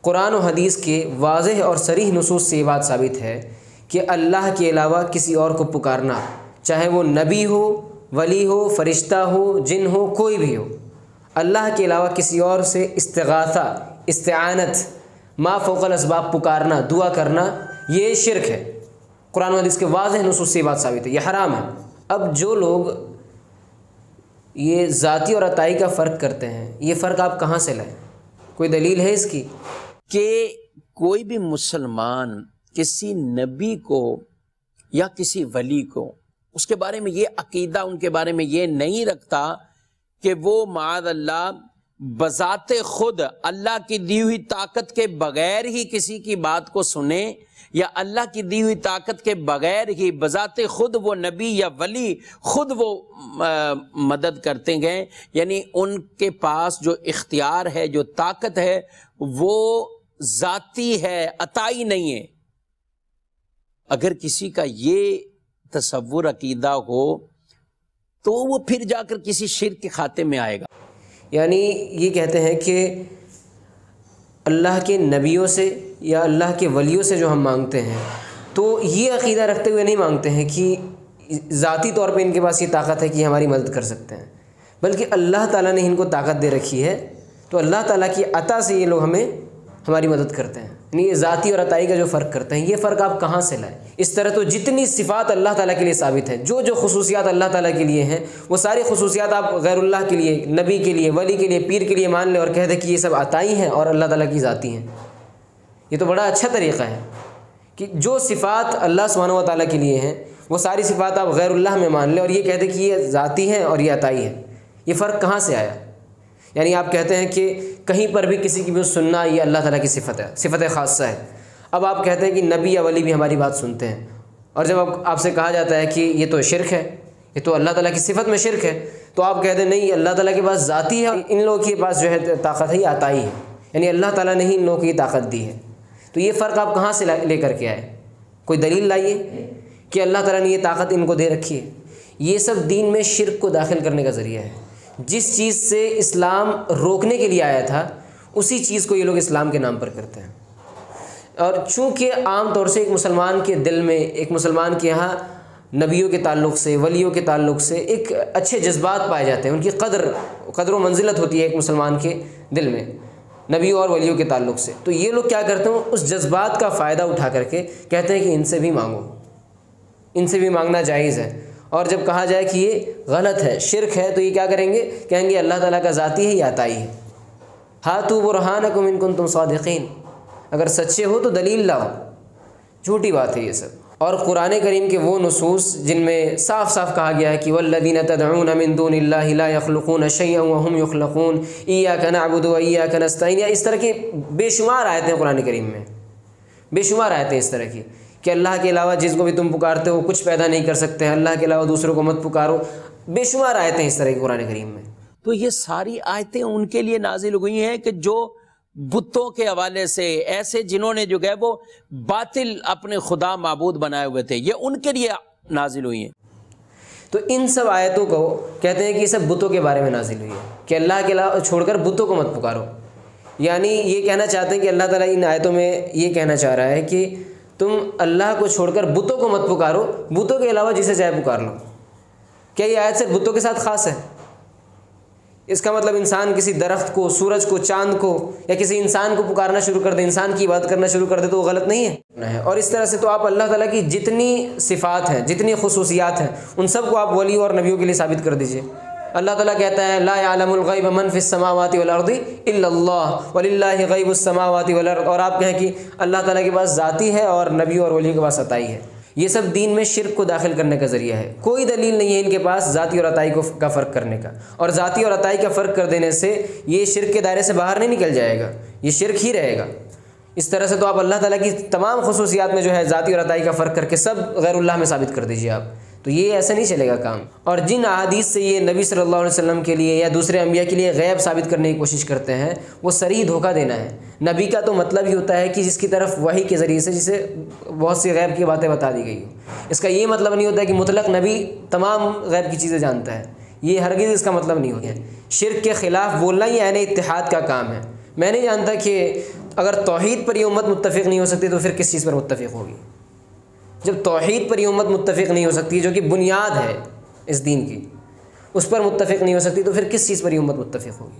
قرآن و حدیث کے واضح اور صریح نصوص سے یہ بات ثابت ہے کہ اللہ کے علاوہ کسی اور کو پکارنا، چاہے وہ نبی ہو، ولی ہو، فرشتہ ہو، جن ہو، کوئی بھی ہو، اللہ کے علاوہ کسی اور سے استغاثہ، استعانت، ما فوق الاسباب پکارنا، دعا کرنا، یہ شرک ہے۔ قرآن و حدیث کے واضح نصوص سے یہ بات ثابت ہے، یہ حرام ہے۔ اب جو لوگ یہ ذاتی اور عطائی کا فرق کرتے ہیں، یہ فرق آپ کہاں سے لائیں؟ کوئی دلیل ہے اس کی؟ کہ کوئی بھی مسلمان کسی نبی کو یا کسی ولی کو اس کے بارے میں یہ عقیدہ ان کے بارے میں یہ نہیں رکھتا کہ وہ معاذ اللہ بذات خود اللہ کی دی ہوئی طاقت کے بغیر ہی کسی کی بات کو سنے، یا اللہ کی دی ہوئی طاقت کے بغیر ہی بذات خود وہ نبی یا ولی خود وہ مدد کرتے گئے، یعنی ان کے پاس جو اختیار ہے، جو طاقت ہے، وہ ذاتی ہے، عطائی نہیں ہے۔ اگر کسی کا یہ تصور عقیدہ ہو تو وہ پھر جا کر کسی شرک کے کھاتے میں آئے گا۔ یعنی یہ کہتے ہیں کہ اللہ کے نبیوں سے یا اللہ کے ولیوں سے جو ہم مانگتے ہیں تو یہ عقیدہ رکھتے ہوئے نہیں مانگتے ہیں کہ ذاتی طور پہ ان کے پاس یہ طاقت ہے کہ ہماری مدد کر سکتے ہیں، بلکہ اللہ تعالیٰ نے ان کو طاقت دے رکھی ہے، تو اللہ تعالیٰ کی عطا سے یہ لوگ ہماری مدد کرتے ہیں۔ یعنی یہ ذاتی اور عطائی کا جو فرق کرتے ہیں، یہ فرق آپ کہاں سے لائیں؟ اس طرح تو جتنی صفات اللہ تعالیٰ کے لیے ثابت ہیں، جو خصوصیات اللہ تعالیٰ کے لیے ہیں، وہ ساری خصوصیات آپ غیر اللہ کے لیے، نبی کے لیے، ولی کے لیے، پیر کے لیے مان لیں اور کہہ دیں کہ یہ سب عطائی ہیں اور اللہ تعالیٰ کی ذاتی ہیں۔ یہ تو بڑا اچھا طریقہ ہے کہ جو صفات اللہ سبحانہ و تعالیٰ کے لیے ہیں وہ ساری صفات آپ غیر اللہ میں مان لیں اور یہ کہہ دیں کہ یہ ذاتی ہیں اور یہ عطائی ہے۔ یہ فرق کہاں سے آیا؟ یعنی آپ کہتے ہیں کہ کہیں پر بھی کسی کی بھی سننا یہ اللہ تعالیٰ کی صفت ہے، صفت خاصہ ہے۔ اب آپ کہتے ہیں کہ نبی یا ولی بھی ہماری بات سنتے ہیں، اور جب آپ سے کہا جاتا ہے کہ یہ تو شرک ہے، یہ تو اللہ تعالیٰ کی صفت میں شرک ہے، تو آپ کہتے ہیں نہیں، اللہ تعالیٰ کے پاس ذاتی ہے، ان لوگوں کے پاس جو ہے طاقت ہے، یہ عطائی ہے، یعنی اللہ تعالیٰ نے ہی ان لوگوں کو یہ طاقت دی ہے۔ تو یہ فرق آپ کہاں سے لے کر کے آئے؟ کوئی دلیل لائیے کہ اللہ تعالیٰ نے یہ طاقت ان کو دے رکھی ہے۔ یہ سب دین میں شرک کو داخل کرنے کا ذریعہ ہے۔ جس چیز سے اسلام روکنے کے لیے آیا تھا اسی چیز کو یہ لوگ اسلام کے نام پر کرتے ہیں۔ اور چونکہ عام طور سے ایک مسلمان کے دل میں، ایک مسلمان کے یہاں نبیوں کے تعلق سے، ولیوں کے تعلق سے ایک اچھے جذبات پائے جاتے ہیں، ان کی قدر و منزلت ہوتی ہے ایک مسلمان کے دل میں نبیوں اور ولیوں کے تعلق سے۔ تو یہ لوگ کیا کرتے ہیں، اس جذبات کا فائدہ اٹھا کر کے کہتے ہیں کہ ان سے بھی مانگو، ان سے بھی مانگنا جائز ہے۔ اور جب کہا جائے کہ یہ غلط ہے، شرک ہے، تو یہ کیا کریں گے؟ کہیں گے اللہ تعالیٰ کا ذاتی ہے یا عطائی ہے۔ ہاتوا برہانکم ان کنتم صادقین، اگر سچے ہو تو دلیل لاؤ۔ جھوٹی بات ہے یہ سب۔ اور قرآن کریم کے وہ نصوص جن میں صاف صاف کہا گیا ہے کہ والذین تدعون من دون اللہ لا یخلقون شیئا وهم یخلقون ایاک نعبد وایاک نستعین، یا اس طرح کی بے شمار آیتیں قرآن کریم میں، بے شمار آیتیں اس طرح کی کہ اللہ کے علاوہ جس کو بھی تم پکارتے ہو کچھ پیدا نہیں کر سکتے ہیں، اللہ کے علاوہ دوسروں کو مت پکارو، بے شمار آیتیں اس طرح کی قرآن کریم میں۔ تو یہ ساری آیتیں ان کے لیے نازل ہوئی ہیں کہ جو بتوں کے حوالے سے، ایسے جنہوں نے جو ہے وہ باطل اپنے خدا معبود بنائے ہوئے تھے، یہ ان کے لیے نازل ہوئی ہیں۔ تو ان سب آیتوں کو کہتے ہیں کہ یہ سب بتوں کے بارے میں نازل ہوئی ہے کہ اللہ کے علاوہ چھوڑ کر بتوں کو مت پکارو۔ یعنی یہ کہنا چاہتے ہیں کہ اللہ تعالیٰ ان آیتوں میں یہ کہنا چاہ رہا ہے کہ تم اللہ کو چھوڑ کر بتوں کو مت پکارو، بتوں کے علاوہ جسے چاہے پکار لو۔ کیا یہ آیت صرف بتوں کے ساتھ خاص ہے؟ اس کا مطلب انسان کسی درخت کو، سورج کو، چاند کو یا کسی انسان کو پکارنا شروع کر دے، انسان کی عبادت کرنا شروع کر دے تو وہ غلط نہیں ہے؟ اور اس طرح سے تو آپ اللہ تعالیٰ کی جتنی صفات ہیں، جتنی خصوصیات ہیں، ان سب کو آپ ولی اور نبیوں کے لیے ثابت کر دیجئے۔ اللہ تعالیٰ کہتا ہے لا یعلم الغیب من فی السماوات والارض الا اللہ وللہ غیب السماوات والارض، اور آپ کہیں کہ اللہ تعالیٰ کے پاس ذاتی ہے اور نبیوں اور ولیوں کے پاس عطائی ہے۔ یہ سب دین میں شرک کو داخل کرنے کا ذریعہ ہے۔ کوئی دلیل نہیں ہے ان کے پاس ذاتی اور عطائی کا فرق کرنے کا، اور ذاتی اور عطائی کا فرق کر دینے سے یہ شرک کے دائرے سے باہر نہیں نکل جائے گا، یہ شرک ہی رہے گا۔ اس طرح سے تو آپ اللہ تعالیٰ کی تمام خصوصیات میں جو ہے ذاتی اور عطائی کا فرق کر کے سب غیر اللہ میں ثابت کر دیجیے آپ، تو یہ ایسا نہیں چلے گا کام۔ اور جن احادیث سے یہ نبی صلی اللہ علیہ وسلم کے لیے یا دوسرے انبیاء کے لیے غیب ثابت کرنے کی کوشش کرتے ہیں، وہ صریح دھوکہ دینا ہے۔ نبی کا تو مطلب ہی ہوتا ہے کہ جس کی طرف وحی کے ذریعے سے جسے بہت سی غیب کی باتیں بتا دی گئی ہو۔ اس کا یہ مطلب نہیں ہوتا ہے کہ مطلق نبی تمام غیب کی چیزیں جانتا ہے، یہ ہرگز اس کا مطلب نہیں ہوتا ہے۔ شرک کے خلاف بولنا ہی عین اتحاد کا کام ہے۔ میں نہیں جانتا کہ اگر توحید پر یہ امت متفق نہیں ہو سکتی تو پھر کس چیز پر متفق ہوگی؟ جب توحید پر یہ امت متفق نہیں ہو سکتی جو کہ بنیاد ہے اس دین کی، اس پر متفق نہیں ہو سکتی تو پھر کس چیز پر یہ امت متفق ہوگی؟